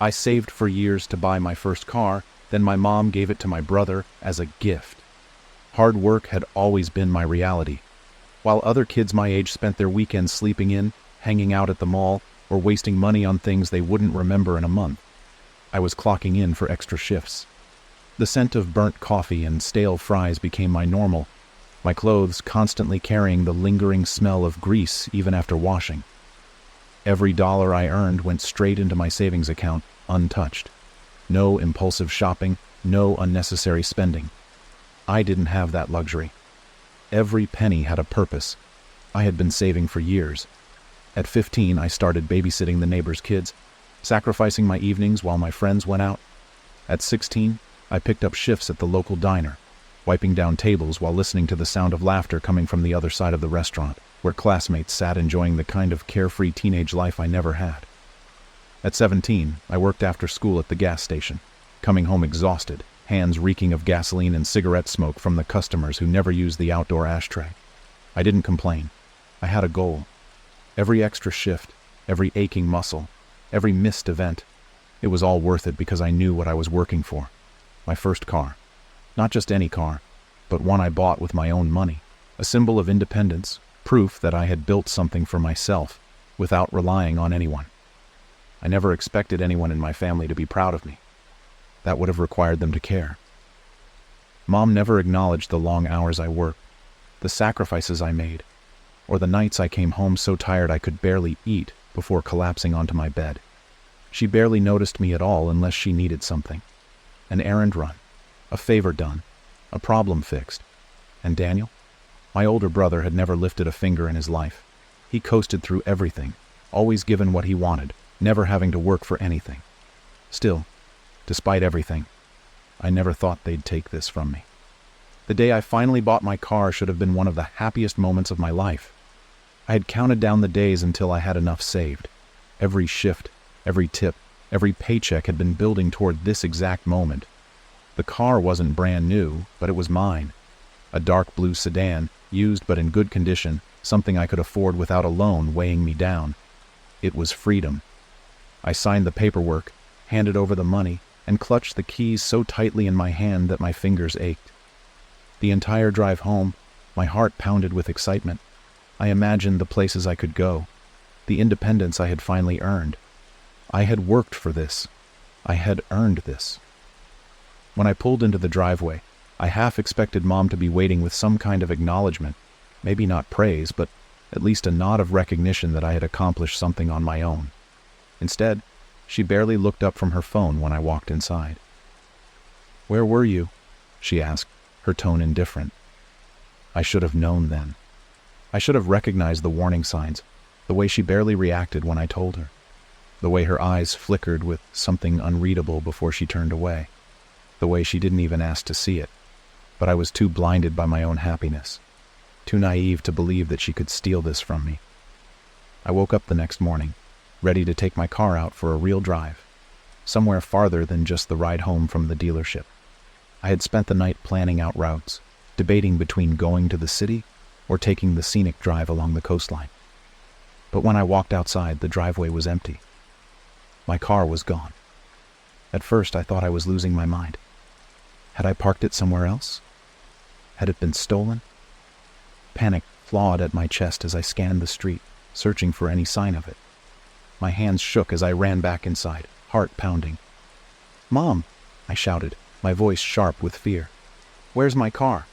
I saved for years to buy my first car, then my mom gave it to my brother as a gift. Hard work had always been my reality. While other kids my age spent their weekends sleeping in, hanging out at the mall, or wasting money on things they wouldn't remember in a month, I was clocking in for extra shifts. The scent of burnt coffee and stale fries became my normal, my clothes constantly carrying the lingering smell of grease even after washing. Every dollar I earned went straight into my savings account, untouched. No impulsive shopping, no unnecessary spending. I didn't have that luxury. Every penny had a purpose. I had been saving for years. At 15, I started babysitting the neighbors' kids, sacrificing my evenings while my friends went out. At 16, I picked up shifts at the local diner, wiping down tables while listening to the sound of laughter coming from the other side of the restaurant, where classmates sat enjoying the kind of carefree teenage life I never had. At 17, I worked after school at the gas station, coming home exhausted, hands reeking of gasoline and cigarette smoke from the customers who never used the outdoor ashtray. I didn't complain. I had a goal. Every extra shift, every aching muscle, every missed event, it was all worth it because I knew what I was working for. My first car. Not just any car, but one I bought with my own money. A symbol of independence, proof that I had built something for myself, without relying on anyone. I never expected anyone in my family to be proud of me. That would have required them to care. Mom never acknowledged the long hours I worked, the sacrifices I made, or the nights I came home so tired I could barely eat before collapsing onto my bed. She barely noticed me at all unless she needed something. An errand run, a favor done, a problem fixed. And Daniel? My older brother had never lifted a finger in his life. He coasted through everything, always given what he wanted, never having to work for anything. Still, despite everything, I never thought they'd take this from me. The day I finally bought my car should have been one of the happiest moments of my life. I had counted down the days until I had enough saved. Every shift, every tip, every paycheck had been building toward this exact moment. The car wasn't brand new, but it was mine. A dark blue sedan, used but in good condition, something I could afford without a loan weighing me down. It was freedom. I signed the paperwork, handed over the money, and clutched the keys so tightly in my hand that my fingers ached. The entire drive home, my heart pounded with excitement. I imagined the places I could go, the independence I had finally earned. I had worked for this. I had earned this. When I pulled into the driveway, I half expected Mom to be waiting with some kind of acknowledgement, maybe not praise, but at least a nod of recognition that I had accomplished something on my own. Instead, she barely looked up from her phone when I walked inside. "Where were you?" she asked, her tone indifferent. I should have known then. I should have recognized the warning signs, the way she barely reacted when I told her, the way her eyes flickered with something unreadable before she turned away, the way she didn't even ask to see it. But I was too blinded by my own happiness, too naive to believe that she could steal this from me. I woke up the next morning, ready to take my car out for a real drive, somewhere farther than just the ride home from the dealership. I had spent the night planning out routes, debating between going to the city or taking the scenic drive along the coastline. But when I walked outside, the driveway was empty. My car was gone. At first, I thought I was losing my mind. Had I parked it somewhere else? Had it been stolen? Panic clawed at my chest as I scanned the street, searching for any sign of it. My hands shook as I ran back inside, heart pounding. "Mom!" I shouted, my voice sharp with fear. "Where's my car?"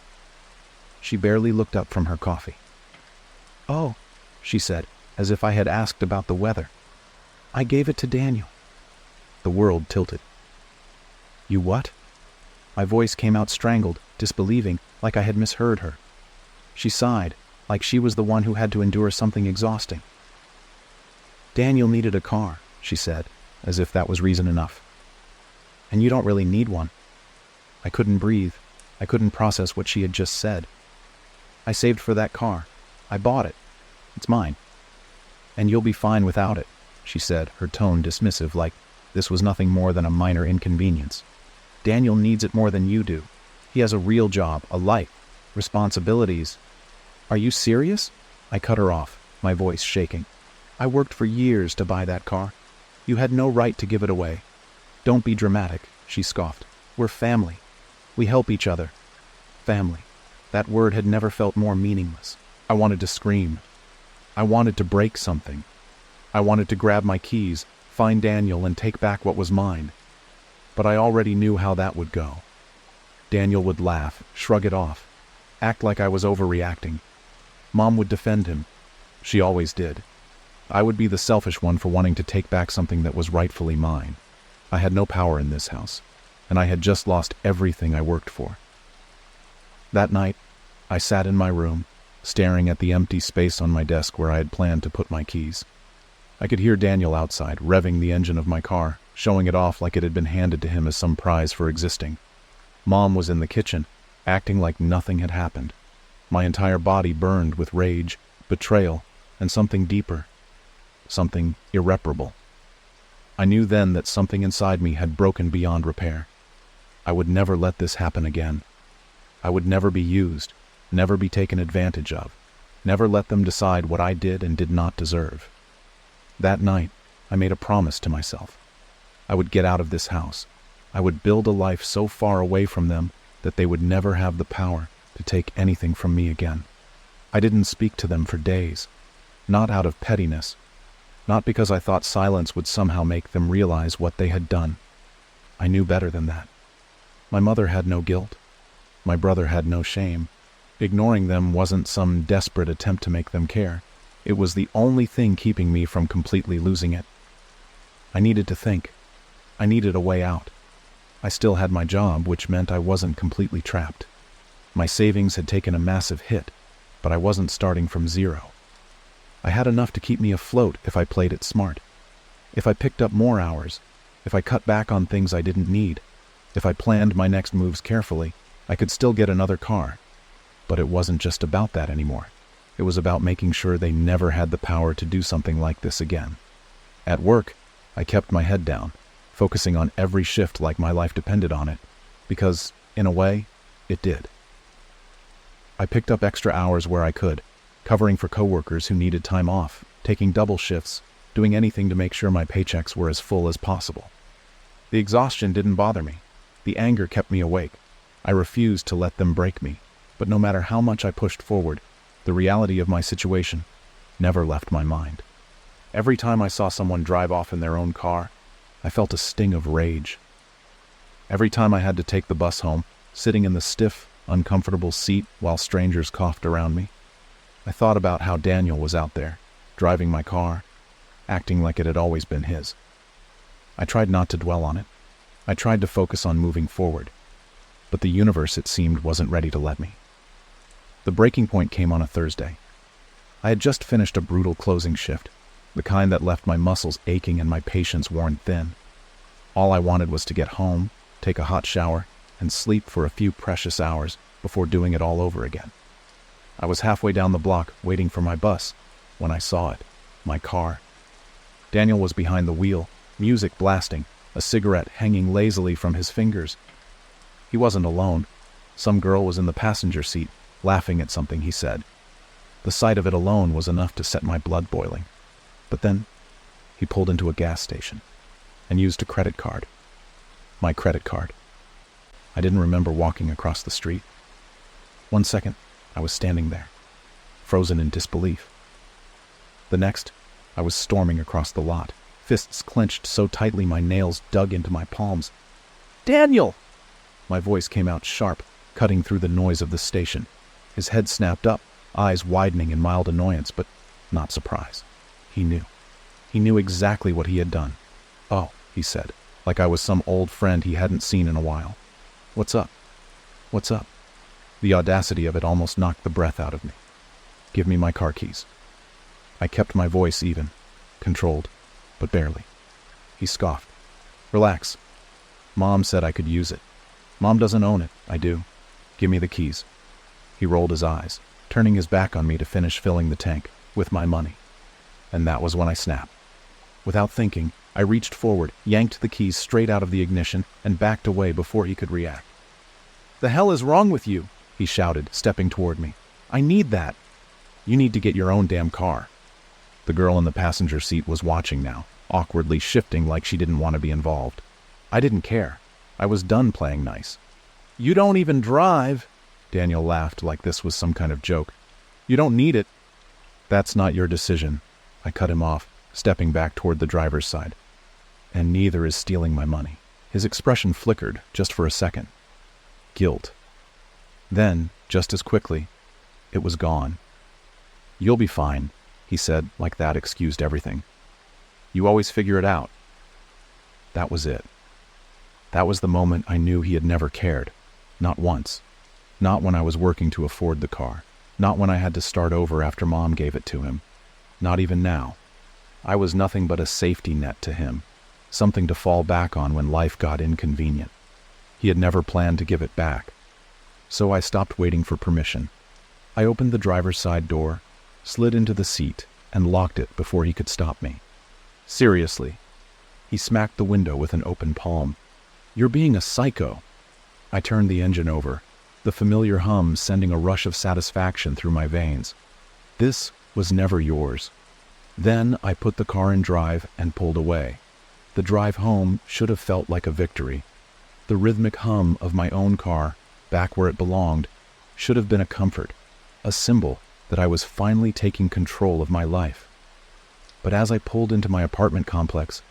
She barely looked up from her coffee. "Oh," she said, as if I had asked about the weather. "I gave it to Daniel." The world tilted. "You what?" My voice came out strangled, disbelieving, like I had misheard her. She sighed, like she was the one who had to endure something exhausting. "Daniel needed a car," she said, as if that was reason enough. "And you don't really need one." I couldn't breathe. I couldn't process what she had just said. "I saved for that car. I bought it. It's mine." "And you'll be fine without it," she said, her tone dismissive, like this was nothing more than a minor inconvenience. "Daniel needs it more than you do. He has a real job, a life, responsibilities." "Are you serious?" I cut her off, my voice shaking. "I worked for years to buy that car. You had no right to give it away. "Don't be dramatic," she scoffed. "We're family. We help each other." Family. That word had never felt more meaningless. I wanted to scream. I wanted to break something. I wanted to grab my keys, find Daniel, and take back what was mine. But I already knew how that would go. Daniel would laugh, shrug it off, act like I was overreacting. Mom would defend him. She always did. I would be the selfish one for wanting to take back something that was rightfully mine. I had no power in this house, and I had just lost everything I worked for. That night, I sat in my room, staring at the empty space on my desk where I had planned to put my keys. I could hear Daniel outside, revving the engine of my car, showing it off like it had been handed to him as some prize for existing. Mom was in the kitchen, acting like nothing had happened. My entire body burned with rage, betrayal, and something deeper. Something irreparable. I knew then that something inside me had broken beyond repair. I would never let this happen again. I would never be used, never be taken advantage of, never let them decide what I did and did not deserve. That night, I made a promise to myself. I would get out of this house. I would build a life so far away from them that they would never have the power to take anything from me again. I didn't speak to them for days, not out of pettiness, not because I thought silence would somehow make them realize what they had done. I knew better than that. My mother had no guilt. My brother had no shame. Ignoring them wasn't some desperate attempt to make them care. It was the only thing keeping me from completely losing it. I needed to think. I needed a way out. I still had my job, which meant I wasn't completely trapped. My savings had taken a massive hit, but I wasn't starting from zero. I had enough to keep me afloat if I played it smart. If I picked up more hours, if I cut back on things I didn't need, if I planned my next moves carefully, I could still get another car. But it wasn't just about that anymore. It was about making sure they never had the power to do something like this again. At work, I kept my head down, focusing on every shift like my life depended on it, because, in a way, it did. I picked up extra hours where I could, covering for coworkers who needed time off, taking double shifts, doing anything to make sure my paychecks were as full as possible. The exhaustion didn't bother me. The anger kept me awake. I refused to let them break me, but no matter how much I pushed forward, the reality of my situation never left my mind. Every time I saw someone drive off in their own car, I felt a sting of rage. Every time I had to take the bus home, sitting in the stiff, uncomfortable seat while strangers coughed around me, I thought about how Daniel was out there, driving my car, acting like it had always been his. I tried not to dwell on it. I tried to focus on moving forward, but the universe, it seemed, wasn't ready to let me. The breaking point came on a Thursday. I had just finished a brutal closing shift, the kind that left my muscles aching and my patience worn thin. All I wanted was to get home, take a hot shower, and sleep for a few precious hours before doing it all over again. I was halfway down the block, waiting for my bus, when I saw it, my car. Daniel was behind the wheel, music blasting, a cigarette hanging lazily from his fingers. He wasn't alone. Some girl was in the passenger seat, laughing at something he said. The sight of it alone was enough to set my blood boiling. But then, he pulled into a gas station and used a credit card. My credit card. I didn't remember walking across the street. 1 second, I was standing there, frozen in disbelief. The next, I was storming across the lot, fists clenched so tightly my nails dug into my palms. "Daniel!" My voice came out sharp, cutting through the noise of the station. His head snapped up, eyes widening in mild annoyance, but not surprise. He knew. He knew exactly what he had done. "Oh," he said, like I was some old friend he hadn't seen in a while. "What's up? What's up?" The audacity of it almost knocked the breath out of me. "Give me my car keys." I kept my voice even, controlled, but barely. He scoffed. "Relax. Mom said I could use it. Mom doesn't own it. I do. Give me the keys." He rolled his eyes, turning his back on me to finish filling the tank with my money. And that was when I snapped. Without thinking, I reached forward, yanked the keys straight out of the ignition, and backed away before he could react. "The hell is wrong with you?" he shouted, stepping toward me. "I need that." "You need to get your own damn car." The girl in the passenger seat was watching now, awkwardly shifting like she didn't want to be involved. I didn't care. I was done playing nice. "You don't even drive," Daniel laughed like this was some kind of joke. "You don't need it." "That's not your decision." I cut him off, stepping back toward the driver's side. "And neither is stealing my money." His expression flickered, just for a second. Guilt. Then, just as quickly, it was gone. "You'll be fine," he said, like that excused everything. "You always figure it out." That was it. That was the moment I knew he had never cared. Not once. Not when I was working to afford the car. Not when I had to start over after Mom gave it to him. Not even now. I was nothing but a safety net to him, something to fall back on when life got inconvenient. He had never planned to give it back. So I stopped waiting for permission. I opened the driver's side door, slid into the seat, and locked it before he could stop me. "Seriously." He smacked the window with an open palm. "You're being a psycho." I turned the engine over, the familiar hum sending a rush of satisfaction through my veins. "This was never yours." Then I put the car in drive and pulled away. The drive home should have felt like a victory. The rhythmic hum of my own car, back where it belonged, should have been a comfort, a symbol that I was finally taking control of my life. But as I pulled into my apartment complex,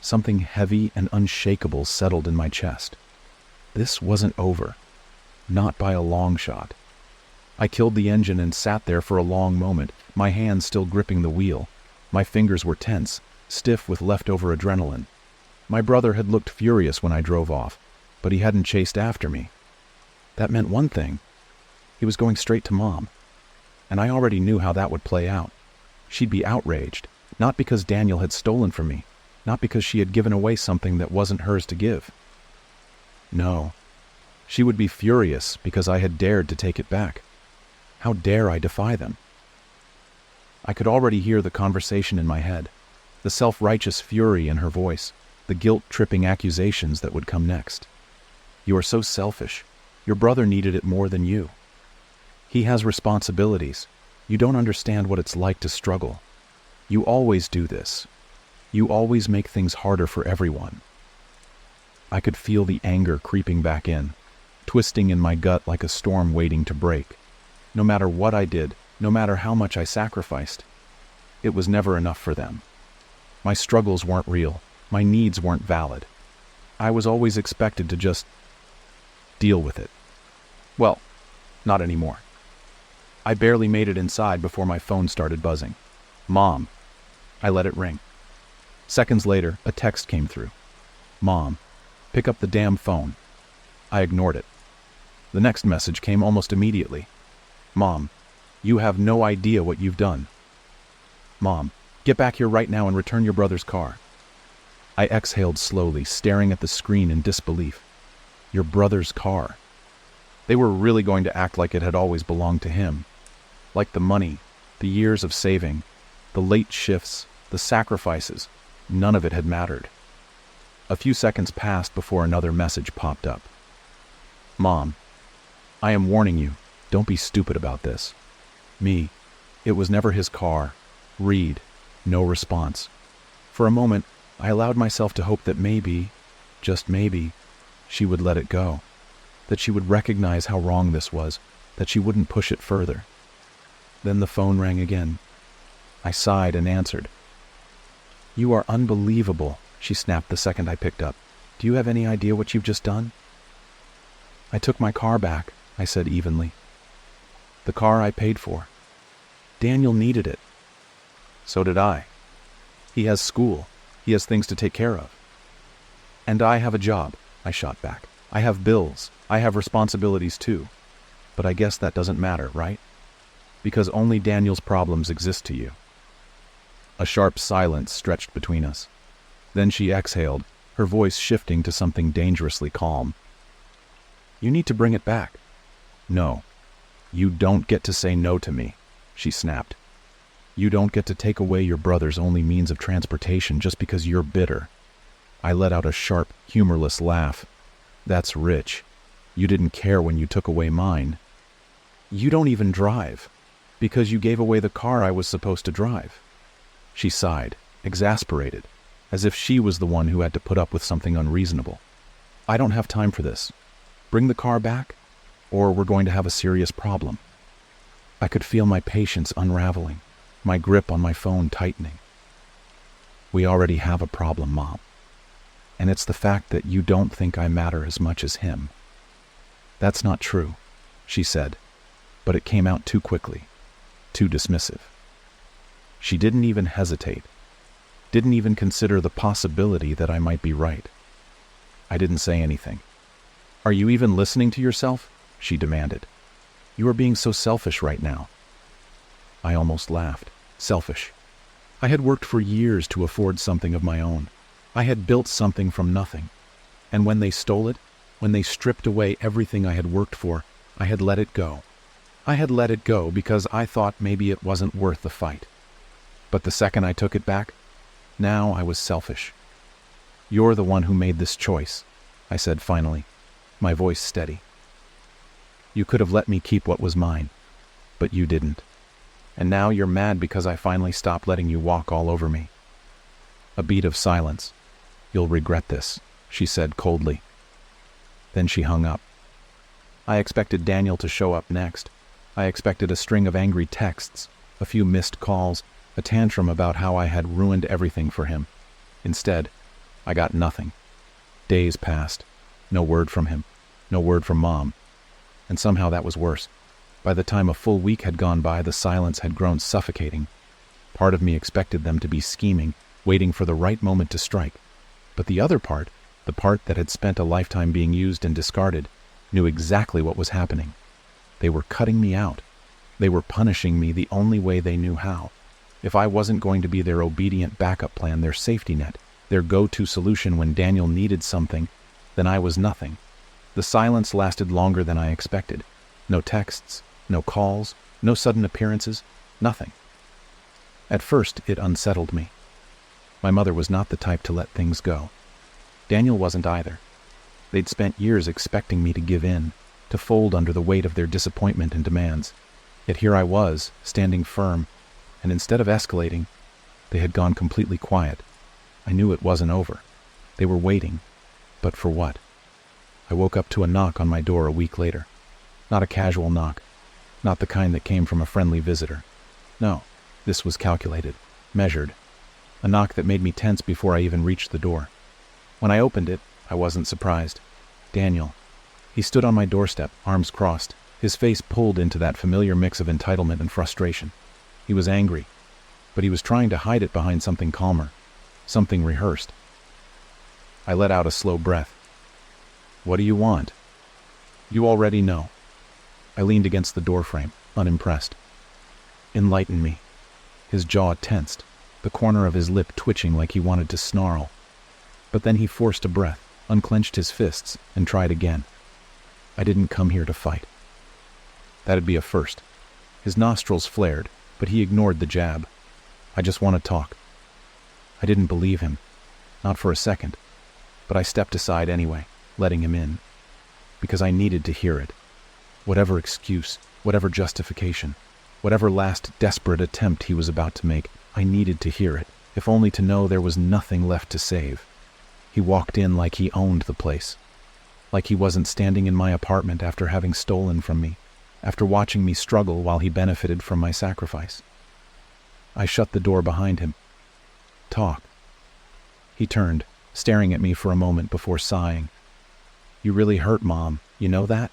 something heavy and unshakable settled in my chest. This wasn't over. Not by a long shot. I killed the engine and sat there for a long moment, my hands still gripping the wheel. My fingers were tense, stiff with leftover adrenaline. My brother had looked furious when I drove off, but he hadn't chased after me. That meant one thing. He was going straight to Mom. And I already knew how that would play out. She'd be outraged, not because Daniel had stolen from me, not because she had given away something that wasn't hers to give. No. She would be furious because I had dared to take it back. How dare I defy them? I could already hear the conversation in my head, the self-righteous fury in her voice, the guilt-tripping accusations that would come next. "You are so selfish. Your brother needed it more than you. He has responsibilities. You don't understand what it's like to struggle. You always do this. You always make things harder for everyone." I could feel the anger creeping back in, twisting in my gut like a storm waiting to break. No matter what I did, no matter how much I sacrificed, it was never enough for them. My struggles weren't real. My needs weren't valid. I was always expected to just deal with it. Well, not anymore. I barely made it inside before my phone started buzzing. "Mom." I let it ring. Seconds later, a text came through. "Mom, pick up the damn phone." I ignored it. The next message came almost immediately. "Mom, you have no idea what you've done." "Mom, get back here right now and return your brother's car." I exhaled slowly, staring at the screen in disbelief. Your brother's car. They were really going to act like it had always belonged to him. Like the money, the years of saving, the late shifts, the sacrifices, none of it had mattered. A few seconds passed before another message popped up. "Mom, I am warning you, don't be stupid about this." Me, it was never his car. Read, no response. For a moment, I allowed myself to hope that maybe, just maybe, she would let it go. That she would recognize how wrong this was, that she wouldn't push it further. Then the phone rang again. I sighed and answered. "You are unbelievable," she snapped the second I picked up. "Do you have any idea what you've just done?" "I took my car back," I said evenly. "The car I paid for. Daniel needed it. So did I. He has school. He has things to take care of. And I have a job," I shot back. "I have bills. I have responsibilities too. But I guess that doesn't matter, right? Because only Daniel's problems exist to you." A sharp silence stretched between us. Then she exhaled, her voice shifting to something dangerously calm. "You need to bring it back." "No. You don't get to say no to me," she snapped. "You don't get to take away your brother's only means of transportation just because you're bitter." I let out a sharp, humorless laugh. "That's rich. You didn't care when you took away mine. You don't even drive, because you gave away the car I was supposed to drive." She sighed, exasperated, as if she was the one who had to put up with something unreasonable. "I don't have time for this. Bring the car back, or we're going to have a serious problem." I could feel my patience unraveling, my grip on my phone tightening. "We already have a problem, Mom. And it's the fact that you don't think I matter as much as him." "That's not true," she said, but it came out too quickly, too dismissive. She didn't even hesitate, didn't even consider the possibility that I might be right. I didn't say anything. "Are you even listening to yourself?" she demanded. "You are being so selfish right now." I almost laughed. Selfish. I had worked for years to afford something of my own. I had built something from nothing. And when they stole it, when they stripped away everything I had worked for, I had let it go. I had let it go because I thought maybe it wasn't worth the fight. But the second I took it back, now I was selfish. "You're the one who made this choice," I said finally, my voice steady. "You could have let me keep what was mine, but you didn't. And now you're mad because I finally stopped letting you walk all over me." A beat of silence. "You'll regret this," she said coldly. Then she hung up. I expected Daniel to show up next. I expected a string of angry texts, a few missed calls, a tantrum about how I had ruined everything for him. Instead, I got nothing. Days passed. No word from him. No word from Mom. And somehow that was worse. By the time a full week had gone by, the silence had grown suffocating. Part of me expected them to be scheming, waiting for the right moment to strike. But the other part, the part that had spent a lifetime being used and discarded, knew exactly what was happening. They were cutting me out. They were punishing me the only way they knew how. If I wasn't going to be their obedient backup plan, their safety net, their go-to solution when Daniel needed something, then I was nothing. The silence lasted longer than I expected. No texts, no calls, no sudden appearances, nothing. At first, it unsettled me. My mother was not the type to let things go. Daniel wasn't either. They'd spent years expecting me to give in, to fold under the weight of their disappointment and demands. Yet here I was, standing firm, and instead of escalating, they had gone completely quiet. I knew it wasn't over. They were waiting. But for what? I woke up to a knock on my door a week later. Not a casual knock. Not the kind that came from a friendly visitor. No, this was calculated, measured. A knock that made me tense before I even reached the door. When I opened it, I wasn't surprised. Daniel. He stood on my doorstep, arms crossed, his face pulled into that familiar mix of entitlement and frustration. He was angry, but he was trying to hide it behind something calmer, something rehearsed. I let out a slow breath. "What do you want?" "You already know." I leaned against the doorframe, unimpressed. "Enlighten me." His jaw tensed, the corner of his lip twitching like he wanted to snarl. But then he forced a breath, unclenched his fists, and tried again. "I didn't come here to fight." That'd be a first. His nostrils flared, but he ignored the jab. "I just want to talk." I didn't believe him, not for a second, but I stepped aside anyway, letting him in, because I needed to hear it. Whatever excuse, whatever justification, whatever last desperate attempt he was about to make, I needed to hear it, if only to know there was nothing left to save. He walked in like he owned the place, like he wasn't standing in my apartment after having stolen from me, after watching me struggle while he benefited from my sacrifice. I shut the door behind him. "Talk." He turned, staring at me for a moment before sighing. "You really hurt Mom, you know that?"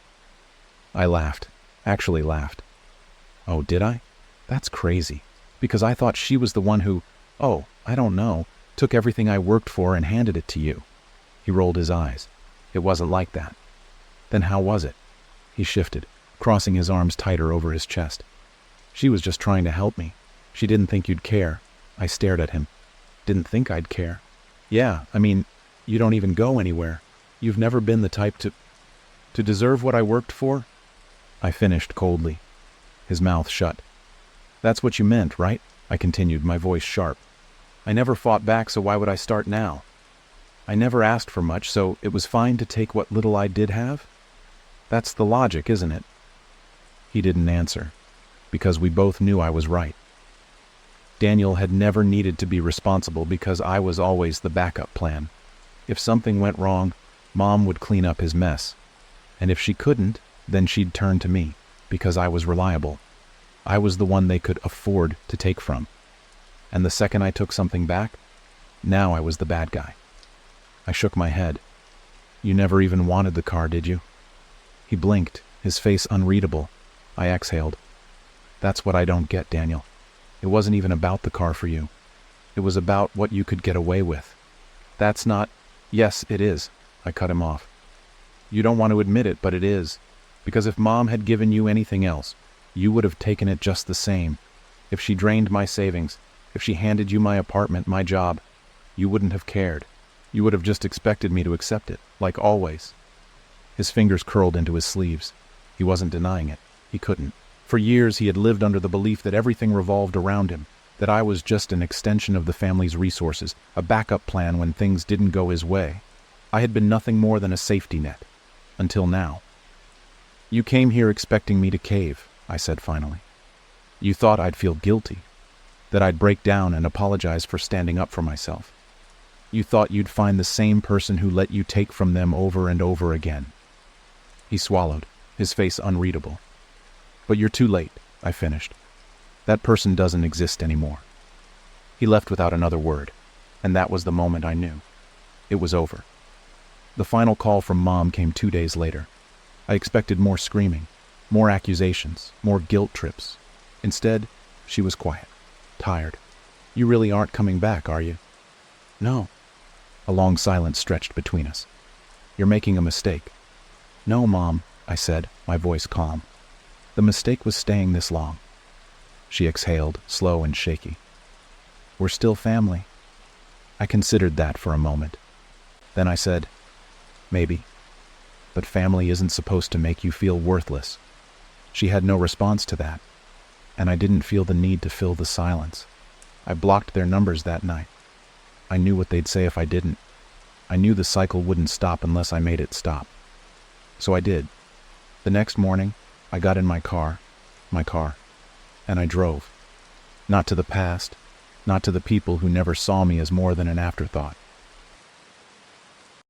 I laughed, actually laughed. "Oh, did I? That's crazy, because I thought she was the one who, I don't know, took everything I worked for and handed it to you." He rolled his eyes. "It wasn't like that." "Then how was it?" He shifted, crossing his arms tighter over his chest. "She was just trying to help me. She didn't think you'd care." I stared at him. "Didn't think I'd care?" "Yeah, I mean, you don't even go anywhere. You've never been the type to deserve what I worked for?" I finished coldly. His mouth shut. "That's what you meant, right?" I continued, my voice sharp. "I never fought back, so why would I start now? I never asked for much, so it was fine to take what little I did have? That's the logic, isn't it?" He didn't answer, because we both knew I was right. Daniel had never needed to be responsible because I was always the backup plan. If something went wrong, Mom would clean up his mess. And if she couldn't, then she'd turn to me, because I was reliable. I was the one they could afford to take from. And the second I took something back, now I was the bad guy. I shook my head. You never even wanted the car, did you? He blinked, his face unreadable. I exhaled. That's what I don't get, Daniel. It wasn't even about the car for you. It was about what you could get away with. That's not... Yes, it is. I cut him off. You don't want to admit it, but it is. Because if Mom had given you anything else, you would have taken it just the same. If she drained my savings, if she handed you my apartment, my job, you wouldn't have cared. You would have just expected me to accept it, like always. His fingers curled into his sleeves. He wasn't denying it. He couldn't. For years he had lived under the belief that everything revolved around him, that I was just an extension of the family's resources, a backup plan when things didn't go his way. I had been nothing more than a safety net. Until now. You came here expecting me to cave, I said finally. You thought I'd feel guilty, that I'd break down and apologize for standing up for myself. You thought you'd find the same person who let you take from them over and over again. He swallowed, his face unreadable. But you're too late, I finished. That person doesn't exist anymore. He left without another word, and that was the moment I knew. It was over. The final call from Mom came 2 days later. I expected more screaming, more accusations, more guilt trips. Instead, she was quiet, tired. You really aren't coming back, are you? No. A long silence stretched between us. You're making a mistake. No, Mom, I said, my voice calm. The mistake was staying this long. She exhaled, slow and shaky. We're still family. I considered that for a moment. Then I said, maybe. But family isn't supposed to make you feel worthless. She had no response to that, and I didn't feel the need to fill the silence. I blocked their numbers that night. I knew what they'd say if I didn't. I knew the cycle wouldn't stop unless I made it stop. So I did. The next morning, I got in my car, and I drove. Not to the past, not to the people who never saw me as more than an afterthought.